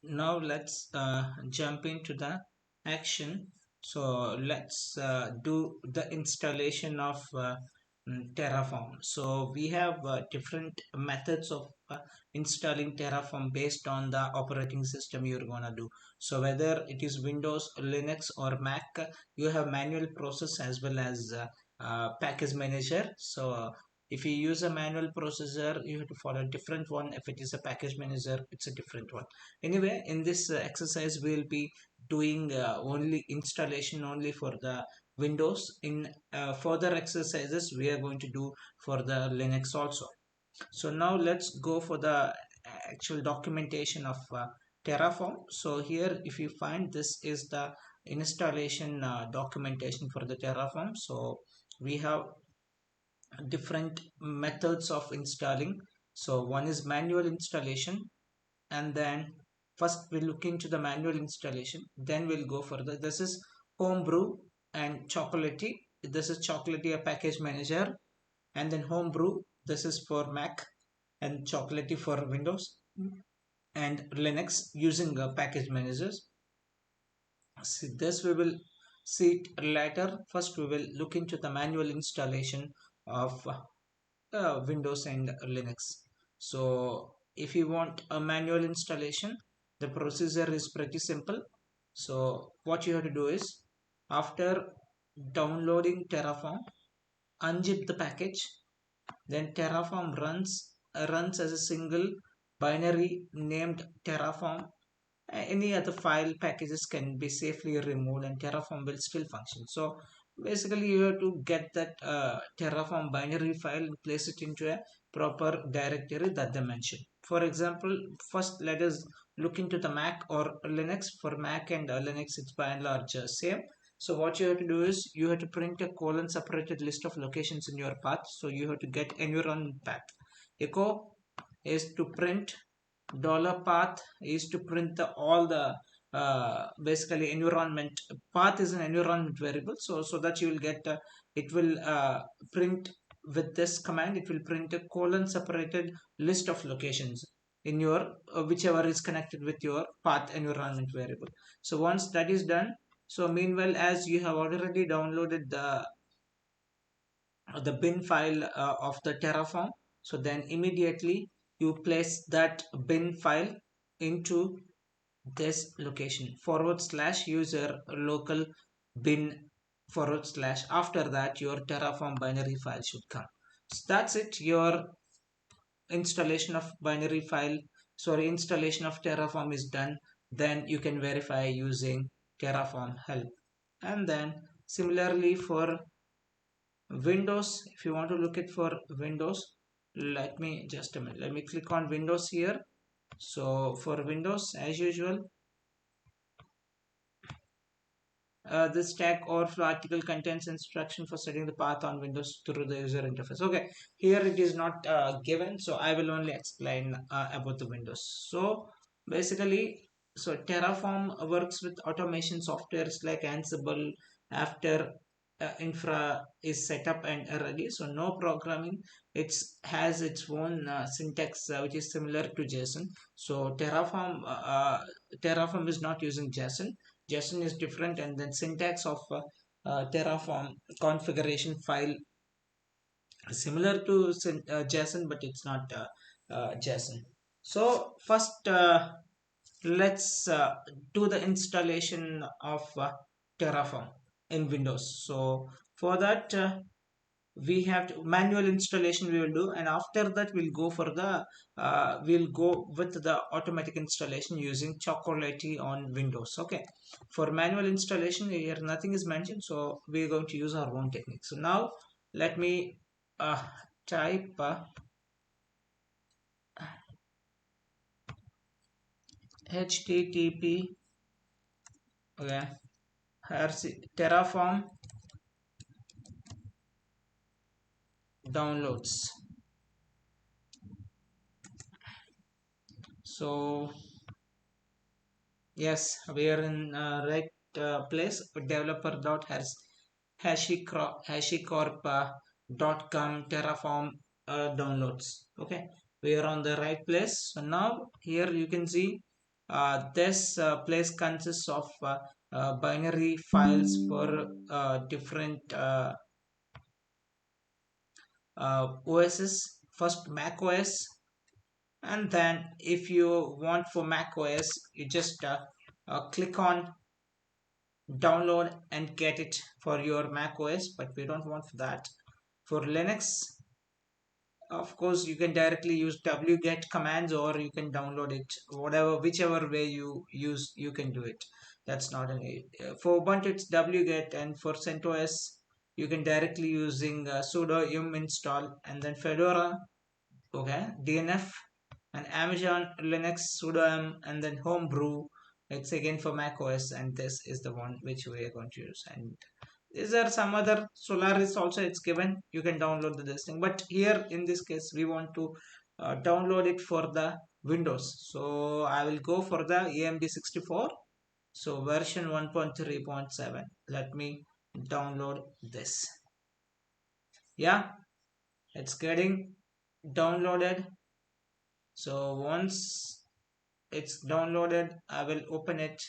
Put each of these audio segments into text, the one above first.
Now let's jump into the action. So let's do the installation of Terraform. So we have different methods of installing Terraform based on the operating system you're gonna do. So whether it is Windows, Linux, or Mac, you have manual process as well as package manager. So if you use a manual processor, you have to follow a different one. If it is a package manager, it's a different one. Anyway, in this exercise we'll be doing only installation only for the Windows. In further exercises we are going to do for the Linux also. So now let's go for the actual documentation of Terraform. So here if you find, this is the installation documentation for the Terraform. So we have different methods of installing. So one is manual installation, and then first we'll look into the manual installation, then we'll go further. This is homebrew and chocolatey. This is chocolatey, a package manager, and then homebrew, this is for Mac, and chocolatey for Windows and Linux using package managers. See, this we will see it later. First we will look into the manual installation of Windows and Linux. So if you want a manual installation, the procedure is pretty simple. So what you have to do is, after downloading Terraform, unzip the package, then Terraform runs as a single binary named Terraform. Any other file packages can be safely removed and Terraform will still function. So basically you have to get that Terraform binary file and place it into a proper directory that they mentioned. For example, first let us look into the Mac or Linux. For Mac and Linux, it's by and large same. So what you have to do is you have to print a colon separated list of locations in your path. So you have to get environment path. Echo is to print, $path is to print all the basically environment. Path is an environment variable, so that you will get it will print, with this command it will print a colon separated list of locations in your whichever is connected with your path environment variable. So once that is done, so meanwhile, as you have already downloaded the bin file of the Terraform, so then immediately you place that bin file into this location, /user local bin /. After that your Terraform binary file should come. So that's it, your installation of installation of Terraform is done. Then you can verify using Terraform help. And then similarly for Windows, if you want to look it for Windows, let me just a minute, let me click on Windows here. So for Windows, as usual, this stack overflow article contains instruction for setting the path on Windows through the user interface. Okay, here it is not given, so I will only explain about the Windows. So basically, so Terraform works with automation softwares like Ansible after infra is set up and ready. So no programming. It has its own syntax which is similar to JSON. So Terraform is not using JSON. JSON is different, and then syntax of Terraform configuration file similar to JSON, but it's not JSON. So first let's do the installation of Terraform in Windows. So for that we have to, manual installation we will do, and after that we'll go for the we'll go with the automatic installation using Chocolatey on Windows. Okay, for manual installation here nothing is mentioned, so we're going to use our own technique. So now let me uh, type http, okay, Terraform downloads. So yes, we are in right place. Developer.hashicorp.com Terraform downloads. Okay, we are on the right place. So now here you can see this place consists of binary files for different OSs. First Mac OS, and then if you want for Mac OS, you just click on download and get it for your Mac OS. But we don't want for that. For Linux, of course, you can directly use wget commands, or you can download it, whatever, whichever way you use, you can do it. That's not an for Ubuntu, it's wget, and for CentOS, you can directly using sudo yum install, and then Fedora, okay, DNF, and Amazon Linux sudo yum, and then homebrew. It's again for Mac OS, and this is the one which we are going to use. And is there some other Solaris also, it's given, you can download this thing, but here in this case we want to download it for the Windows. So I will go for the AMD 64, so version 1.3.7. Let me download this. Yeah, it's getting downloaded. So once it's downloaded, I will open it,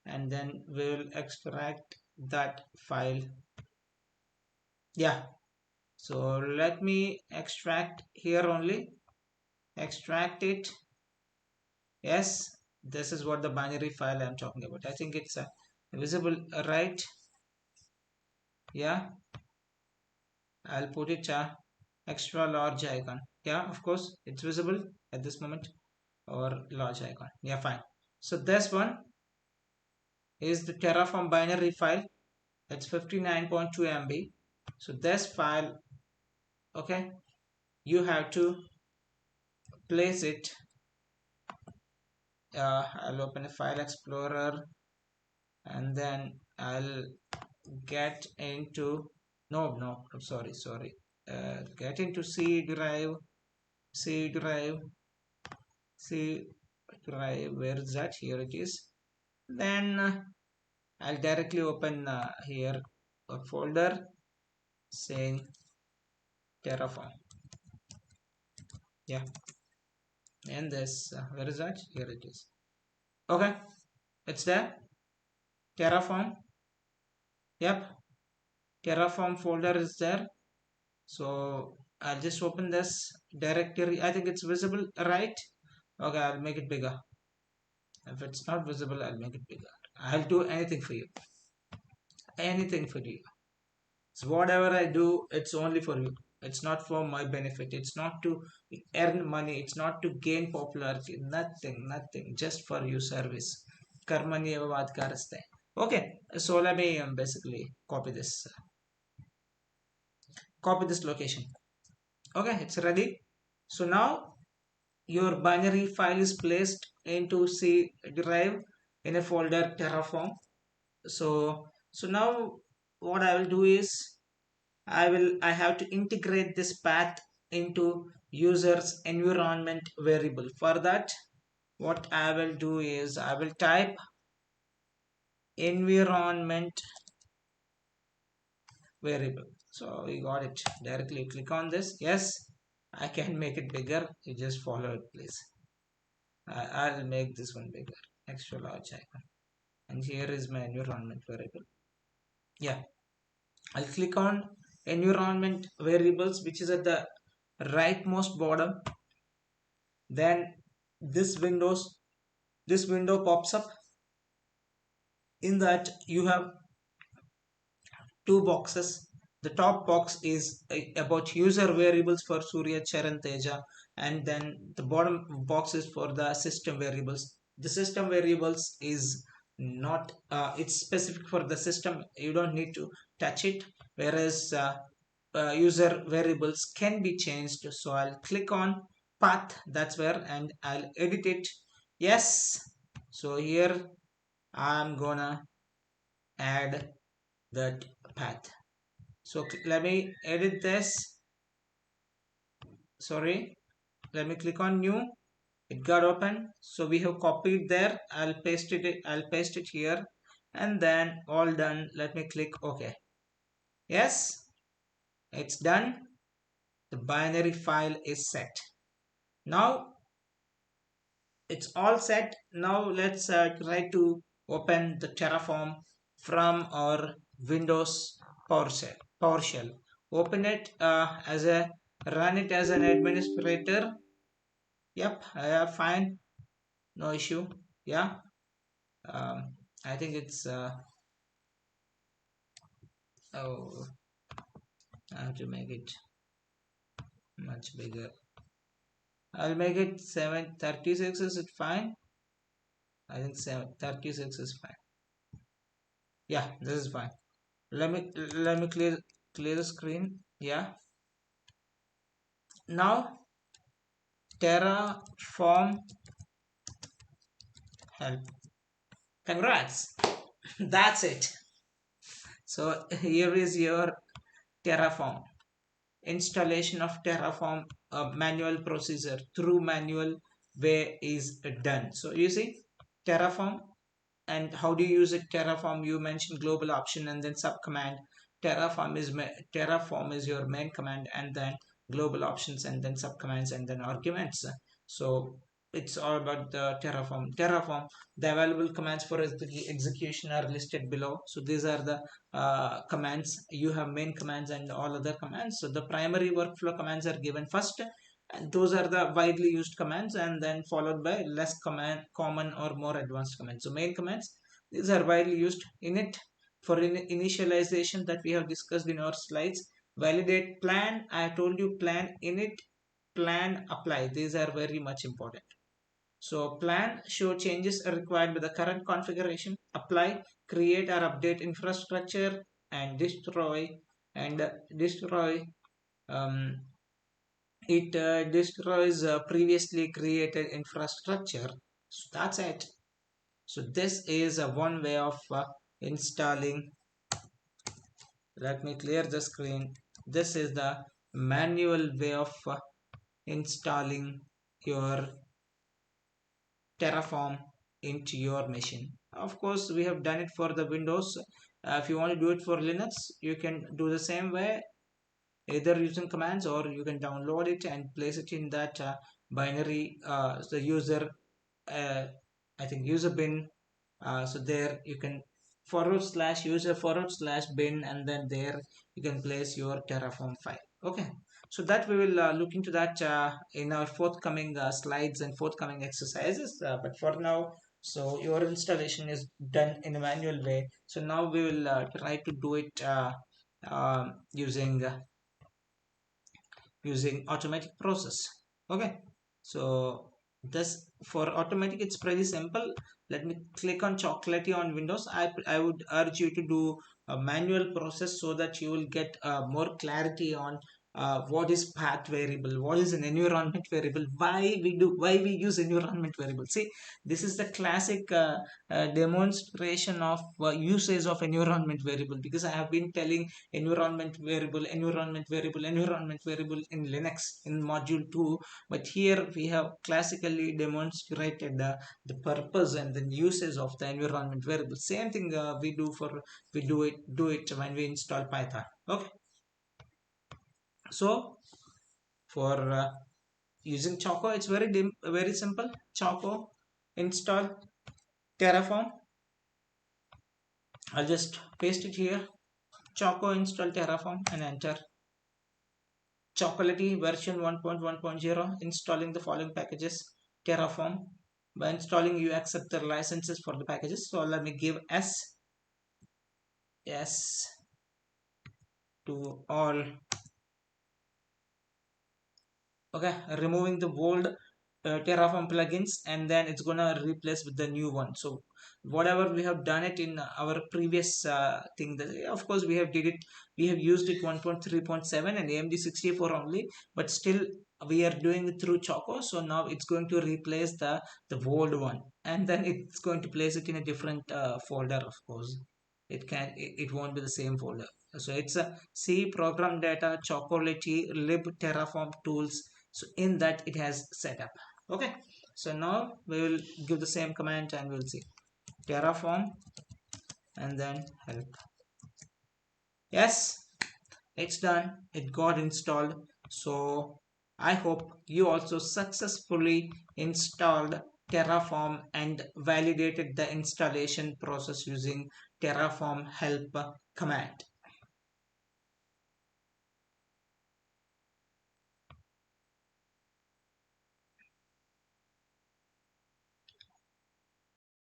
and then we will extract that file. Yeah, so let me extract here only, extract it. Yes, this is what the binary file I'm talking about. I think it's visible, right? Yeah, I'll put it extra large icon. Yeah, of course it's visible at this moment, or large icon. Yeah, fine. So this one is the Terraform binary file. It's 59.2 MB. So this file, okay, you have to place it. I'll open a file explorer, and then I'll get into I'm sorry, get into C drive, C drive, C drive. Where is that? Here it is. Then I'll directly open here a folder saying Terraform. Yeah, and this where is that? Here it is. Okay, it's there. Terraform. Yep, Terraform folder is there. So I'll just open this directory. I think it's visible, right? Okay, I'll make it bigger. If it's not visible, I'll make it bigger. I'll do anything for you. Anything for you. So whatever I do, it's only for you. It's not for my benefit. It's not to earn money. It's not to gain popularity. Nothing, nothing. Just for you service. Karmani eva baat karaste. Okay, so let me basically copy this. Copy this location. Okay, it's ready. So now your binary file is placed into C drive in a folder Terraform. So now what I will do is I have to integrate this path into user's environment variable. For that, what I will do is I will type environment variable. So we got it. Directly click on this. Yes, I can make it bigger. You just follow it, please. I'll make this one bigger. Extra large icon. And here is my environment variable. Yeah, I'll click on environment variables, which is at the rightmost bottom. Then this window pops up. In that you have two boxes. The top box is about user variables for Surya, Charan, Teja, and then the bottom box is for the system variables. The system variables is not it's specific for the system. You don't need to touch it, whereas user variables can be changed. So I'll click on path, that's where, and I'll edit it. Yes, so here I'm gonna add that path. So let me edit this. Sorry, let me click on new. It got open. So we have copied there. I'll paste it here, and then all done. Let me click OK. Yes, it's done. The binary file is set. Now it's all set. Now let's try to open the Terraform from our Windows PowerShell. Open it as a run it as an administrator. Yep, fine, no issue. Yeah, I think it's oh, I have to make it much bigger. I'll make it 736. Is it fine? I think 736 is fine. Yeah, this is fine. Let me clear the screen. Yeah. Now Terraform help. Congrats. That's it. So here is your Terraform installation of Terraform. Manual procedure through manual way is done. So you see Terraform. And how do you use it? Terraform, you mentioned global option and then subcommand. Terraform is your main command, and then global options and then subcommands and then arguments. So it's all about the Terraform. The available commands for execution are listed below. So these are the commands. You have main commands and all other commands. So the primary workflow commands are given first, and those are the widely used commands, and then followed by less common or more advanced commands. So main commands, these are widely used. Init for initialization that we have discussed in our slides. Validate, plan, I told you, plan init, plan apply, these are very much important. So plan, show changes are required by the current configuration. Apply, create or update infrastructure. And destroy, um, it destroys previously created infrastructure. So that's it. So this is one way of installing. Let me clear the screen. This is the manual way of installing your Terraform into your machine. Of course, we have done it for the Windows. If you want to do it for Linux, you can do the same way, either using commands, or you can download it and place it in that binary, the user, uh, I think user bin. So there you can /user /bin, and then there you can place your Terraform file. Okay, so that we will look into that in our forthcoming slides and forthcoming exercises. But for now, so your installation is done in a manual way. So now we will try to do it using automatic process. Okay, so this for automatic, it's pretty simple. Let me click on chocolatey on Windows. I would urge you to do a manual process so that you will get more clarity on what is path variable, what is an environment variable, why we use environment variable. See, this is the classic demonstration of usage of environment variable, because I have been telling environment variable in Linux in module 2, but here we have classically demonstrated the purpose and the uses of the environment variable. Same thing we do it when we install Python. Okay, so for using Choco, it's very simple. Choco install Terraform. I'll just paste it here. Choco install Terraform and enter. Chocolatey version 1.1.0, installing the following packages. Terraform. By installing, you accept the licenses for the packages. So let me give yes to all. Okay, removing the old Terraform plugins, and then it's gonna replace with the new one. So whatever we have done it in our previous thing, that of course we have used it 1.3.7 and AMD 64 only, but still we are doing it through Choco. So now it's going to replace the old one, and then it's going to place it in a different folder. Of course, it won't be the same folder. So it's a C program data chocolatey lib Terraform tools. So in that it has set up. Okay, so now we will give the same command and we'll see Terraform and then help. Yes, it's done, it got installed. So I hope you also successfully installed Terraform and validated the installation process using Terraform help command.